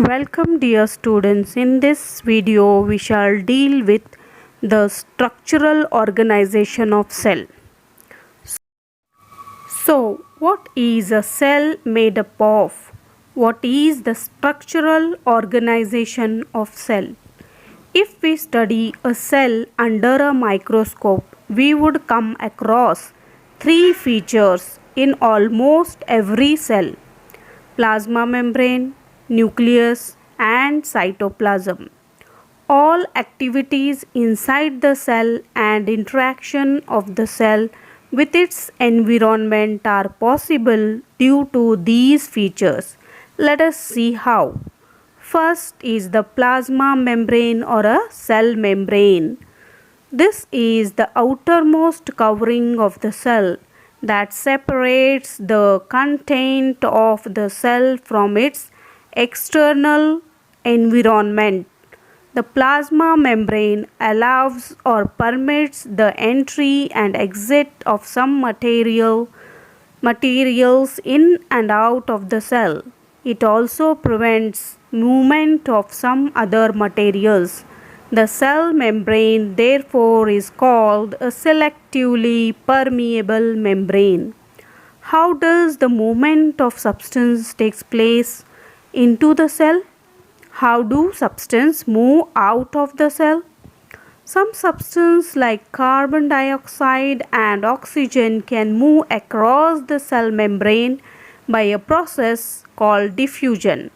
Welcome dear students. In this video we shall deal with the structural organization of cell. So what is a cell made up of? What is the structural organization of cell? If we study a cell under a microscope, we would come across three features in almost every cell: plasma membrane, nucleus, and cytoplasm. All activities inside the cell and interaction of the cell with its environment are possible due to these features. Let us see how. First is the plasma membrane or a cell membrane. This is the outermost covering of the cell that separates the content of the cell from its external environment. The plasma membrane allows or permits the entry and exit of some materials in and out of the cell. It also prevents movement of some other materials. The cell membrane therefore is called a selectively permeable membrane. How does the movement of substance takes place into the cell? How do substance move out of the cell? Some substance like carbon dioxide and oxygen can move across the cell membrane by a process called diffusion.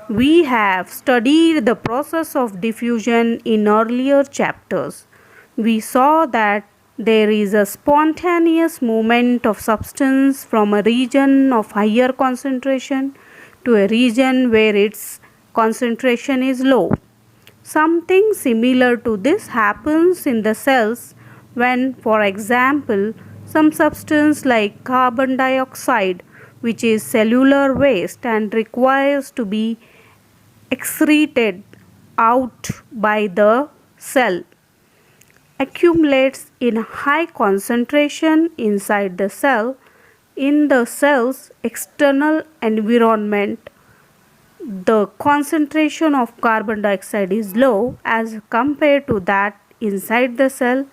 We have studied the process of diffusion in earlier chapters. We saw that there is a spontaneous movement of substance from a region of higher concentration to a region where its concentration is low. Something similar to this happens in the cells when, for example, some substance like carbon dioxide, which is cellular waste and requires to be excreted out by the cell, accumulates in high concentration inside the cell. In the cell's external environment, the concentration of carbon dioxide is low as compared to that inside the cell.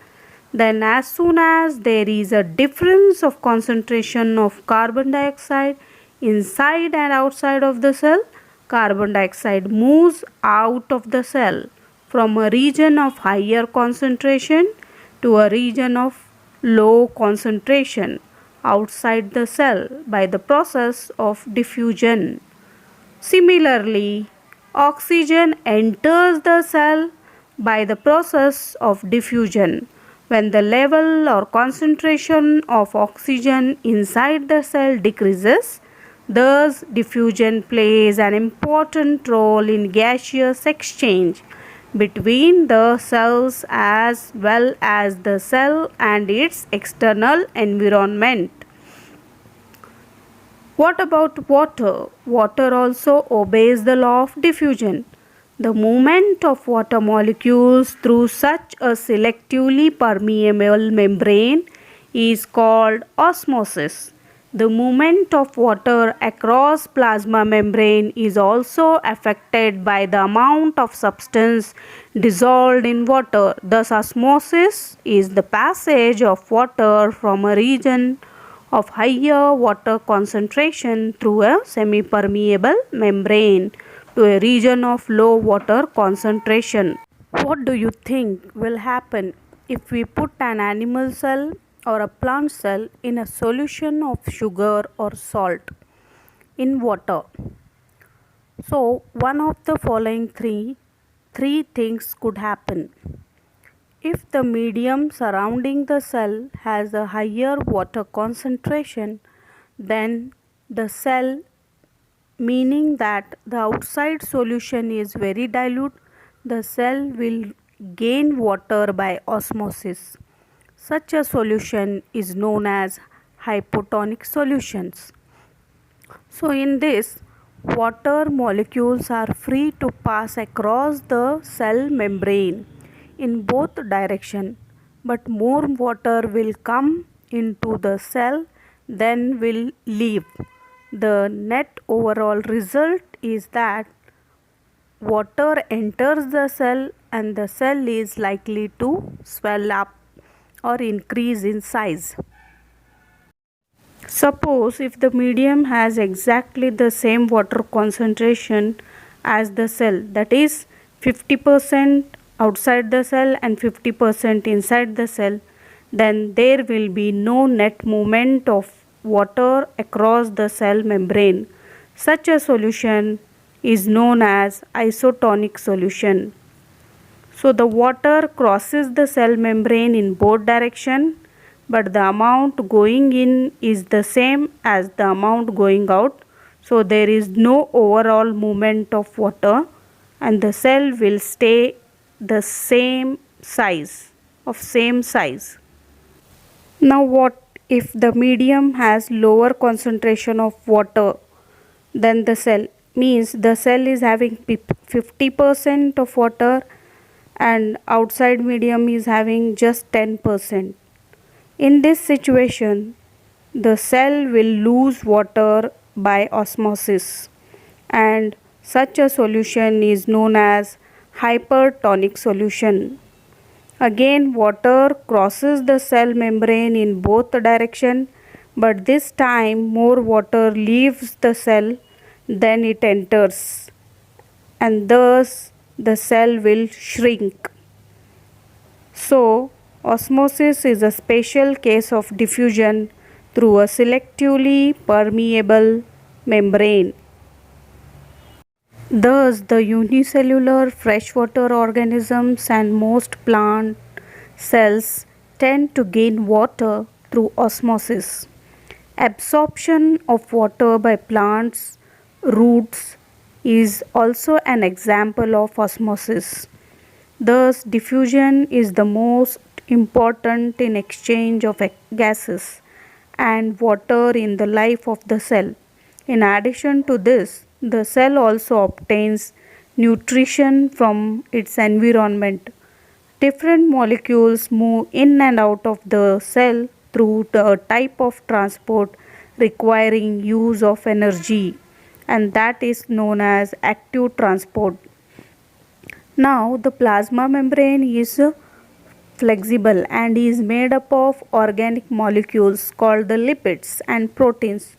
Then as soon as there is a difference of concentration of carbon dioxide inside and outside of the cell, carbon dioxide moves out of the cell from a region of higher concentration to a region of low concentration outside the cell by the process of diffusion. Similarly, oxygen enters the cell by the process of diffusion. When the level or concentration of oxygen inside the cell decreases, thus diffusion plays an important role in gaseous exchange between the cells as well as the cell and its external environment. What about water? Water also obeys the law of diffusion. The movement of water molecules through such a selectively permeable membrane is called osmosis. The movement of water across plasma membrane is also affected by the amount of substance dissolved in water. Thus, osmosis is the passage of water from a region of higher water concentration through a semi-permeable membrane to a region of low water concentration. What do you think will happen if we put an animal cell or a plant cell in a solution of sugar or salt in water? So one of the following three things could happen. If the medium surrounding the cell has a higher water concentration than the cell, meaning that the outside solution is very dilute, the cell will gain water by osmosis. Such a solution is known as hypotonic solutions. So in this, water molecules are free to pass across the cell membrane in both direction, but more water will come into the cell than will leave. The net overall result is that water enters the cell and the cell is likely to swell up or increase in size. Suppose if the medium has exactly the same water concentration as the cell, that is 50% outside the cell and 50% inside the cell, then there will be no net movement of water across the cell membrane. Such a solution is known as isotonic solution. So the water crosses the cell membrane in both directions, but the amount going in is the same as the amount going out. So there is no overall movement of water and the cell will stay the same size. Now what if the medium has lower concentration of water than the cell? Means the cell is having 50% of water and outside medium is having just 10%. In this situation, the cell will lose water by osmosis and such a solution is known as hypertonic solution. Again, water crosses the cell membrane in both directions, but this time more water leaves the cell than it enters and thus the cell will shrink. So, osmosis is a special case of diffusion through a selectively permeable membrane. Thus, the unicellular freshwater organisms and most plant cells tend to gain water through osmosis. Absorption of water by plants' roots is also an example of osmosis. Thus, diffusion is the most important in exchange of gases and water in the life of the cell. In addition to this, the cell also obtains nutrition from its environment. Different molecules move in and out of the cell through the type of transport requiring use of energy, and that is known as active transport. Now, the plasma membrane is flexible and is made up of organic molecules called the lipids and proteins.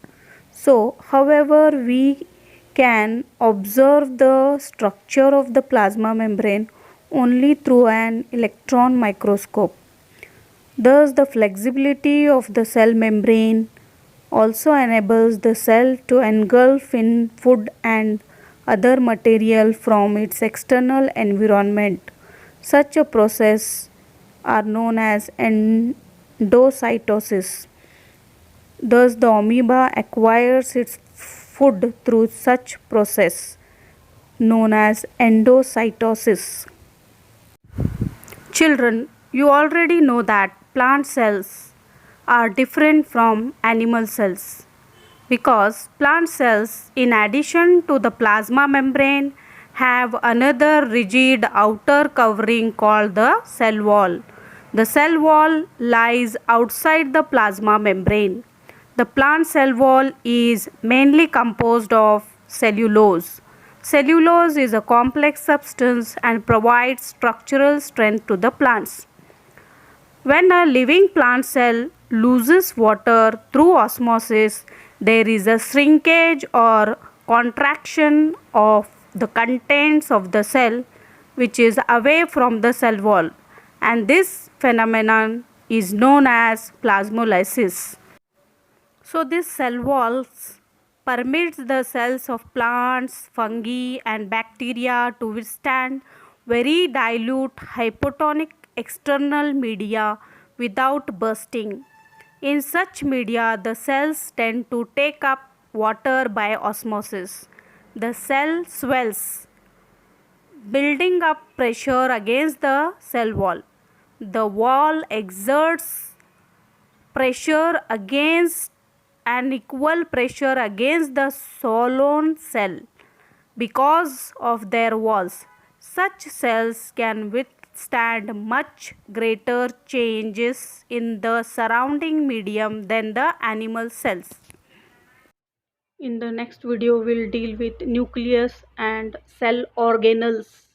So, however, we can observe the structure of the plasma membrane only through an electron microscope. Thus, the flexibility of the cell membrane also enables the cell to engulf in food and other material from its external environment. Such a process are known as endocytosis. Thus, the amoeba acquires its food through such process known as endocytosis. Children, you already know that plant cells are different from animal cells because plant cells, in addition to the plasma membrane, have another rigid outer covering called the cell wall. The cell wall lies outside the plasma membrane. The plant cell wall is mainly composed of cellulose. Cellulose is a complex substance and provides structural strength to the plants. When a living plant cell loses water through osmosis, there is a shrinkage or contraction of the contents of the cell which is away from the cell wall, and this phenomenon is known as plasmolysis. So this cell walls permits the cells of plants, fungi and bacteria to withstand very dilute hypotonic external media without bursting. In such media, the cells tend to take up water by osmosis. The cell swells, building up pressure against the cell wall. The wall exerts pressure against an equal pressure against the swollen cell. Because of their walls, such cells can withstand much greater changes in the surrounding medium than the animal cells. In the next video, we'll deal with nucleus and cell organelles.